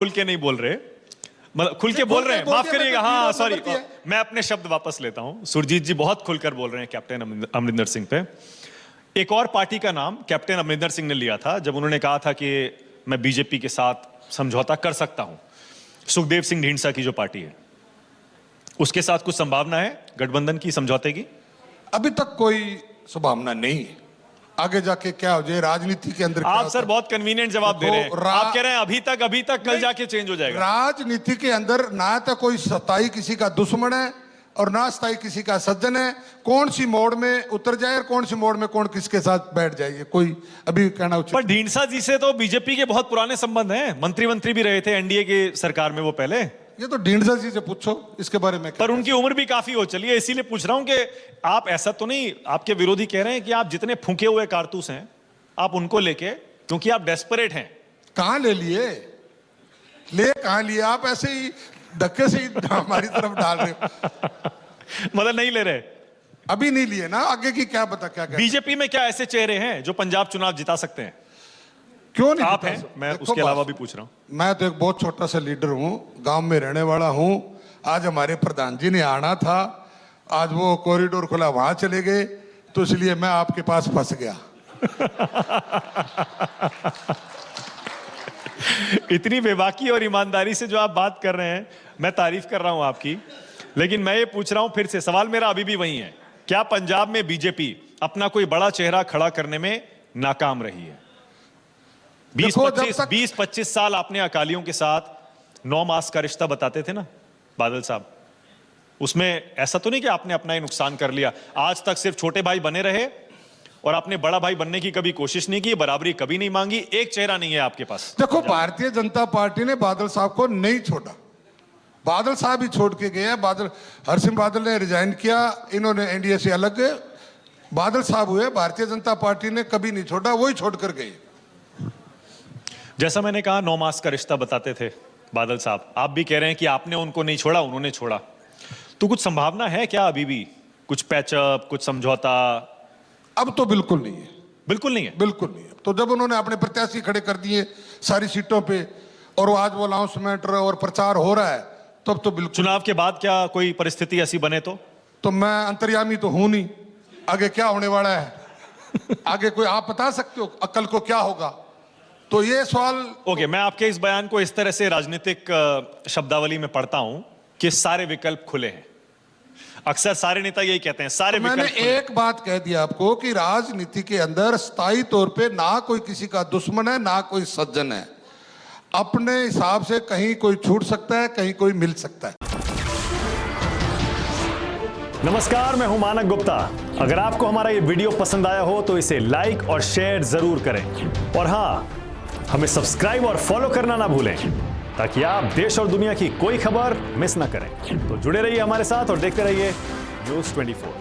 खुल के नहीं बोल रहे, मतलब खुल के बोल रहे हैं, माफ करिएगा, हाँ सॉरी, मैं अपने शब्द वापस लेता हूं। सुरजीत जी बहुत खुलकर बोल रहे हैं कैप्टन अमरिंदर सिंह पे। एक और पार्टी का नाम कैप्टन अमरिंदर सिंह ने लिया था जब उन्होंने कहा था कि मैं बीजेपी के साथ समझौता कर सकता हूं। सुखदेव सिंह ढींढसा की जो पार्टी है, उसके साथ कुछ संभावना है गठबंधन की, समझौते की? अभी तक कोई संभावना नहीं है। आगे जाके क्या हो जाए राजनीति के अंदर। आप सर बहुत कन्वीनियंट जवाब दे रहे हैं। आप कह रहे हैं अभी तक कल जाके चेंज हो जाएगा। राजनीति के अंदर ना तो कोई सताई किसी का दुश्मन है और ना सताई किसी का सज्जन है। कौन सी मोड़ में उतर जाए और कौन सी मोड़ में कौन किसके साथ बैठ जाए, कोई अभी कहना उचित। पर ढींढसा जी से तो बीजेपी के बहुत पुराने संबंध हैं, मंत्री भी रहे थे एनडीए के सरकार में वो पहले। ये तो ढींढसा जी से पूछो इसके बारे में। पर उनकी उम्र भी काफी हो चली है, इसीलिए पूछ रहा हूं कि आप ऐसा तो नहीं, आपके विरोधी कह रहे हैं कि आप जितने फूंके हुए कारतूस हैं आप उनको लेके, क्योंकि आप डेस्परेट हैं। कहां ले लिए, कहां लिए आप? ऐसे ही धक्के से ही हमारी तरफ डाल रहे हो। मतलब नहीं ले रहे? अभी नहीं लिए ना, आगे की क्या पता क्या बीजेपी में क्या ऐसे चेहरे हैं जो पंजाब चुनाव जिता सकते हैं? क्यों नहीं? आप हैं, मैं उसके अलावा भी पूछ रहा हूं। मैं तो एक बहुत छोटा सा लीडर हूं, गांव में रहने वाला हूं। आज हमारे प्रधान जी ने आना था, आज वो कॉरिडोर खुला, वहां चले गए, तो इसलिए मैं आपके पास फंस गया। इतनी बेबाकी और ईमानदारी से जो आप बात कर रहे हैं, मैं तारीफ कर रहा हूं आपकी, लेकिन मैं ये पूछ रहा हूं फिर से, सवाल मेरा अभी भी वही है, क्या पंजाब में बीजेपी अपना कोई बड़ा चेहरा खड़ा करने में नाकाम रही है? 20-25 साल आपने अकालियों के साथ 9 मास का रिश्ता बताते थे ना बादल साहब, उसमें ऐसा तो नहीं कि आपने अपना ही नुकसान कर लिया? आज तक सिर्फ छोटे भाई बने रहे और आपने बड़ा भाई बनने की कभी कोशिश नहीं की, बराबरी कभी नहीं मांगी, एक चेहरा नहीं है आपके पास। देखो, भारतीय जनता पार्टी ने बादल साहब को नहीं छोड़ा, बादल साहब ही छोड़ के गए। बादल, हरसिंह बादल ने रिजाइन किया, इन्होंने एनडीए से अलग गए, बादल साहब हुए। भारतीय जनता पार्टी ने कभी नहीं छोड़ा, वही छोड़ कर गए। जैसा मैंने कहा 9 मास का रिश्ता बताते थे बादल साहब, आप भी कह रहे हैं कि आपने उनको नहीं छोड़ा, उन्होंने छोड़ा। तो कुछ संभावना है क्या अभी भी, कुछ पैचअप, कुछ समझौता? अब तो बिल्कुल नहीं है, बिल्कुल नहीं है, बिल्कुल नहीं है। तो जब उन्होंने अपने प्रत्याशी खड़े कर दिए सारी सीटों पे और आज वो अनाउंसमेंट और प्रचार हो रहा है, तब तो बिल्कुल। चुनाव के बाद क्या कोई परिस्थिति ऐसी बने तो मैं अंतर्यामी तो हूं नहीं, आगे क्या होने वाला है आगे कोई आप बता सकते हो अकल को क्या होगा? तो ये सवाल। ओके, मैं आपके इस बयान को इस तरह से राजनीतिक शब्दावली में पढ़ता हूं कि सारे विकल्प खुले हैं। अक्सर सारे नेता यही कहते हैं, सारे विकल्प मैंने एक बात कह दिया आपको कि राजनीति के अंदर स्थायी तौर पे ना कोई किसी का दुश्मन है ना कोई सज्जन है। अपने हिसाब से कहीं कोई छूट सकता है, कहीं कोई मिल सकता है। नमस्कार, मैं हूं मानक गुप्ता। अगर आपको हमारा ये वीडियो पसंद आया हो तो इसे लाइक और शेयर जरूर करें, और हाँ, हमें सब्सक्राइब और फॉलो करना ना भूलें ताकि आप देश और दुनिया की कोई खबर मिस ना करें। तो जुड़े रहिए हमारे साथ और देखते रहिए News 24।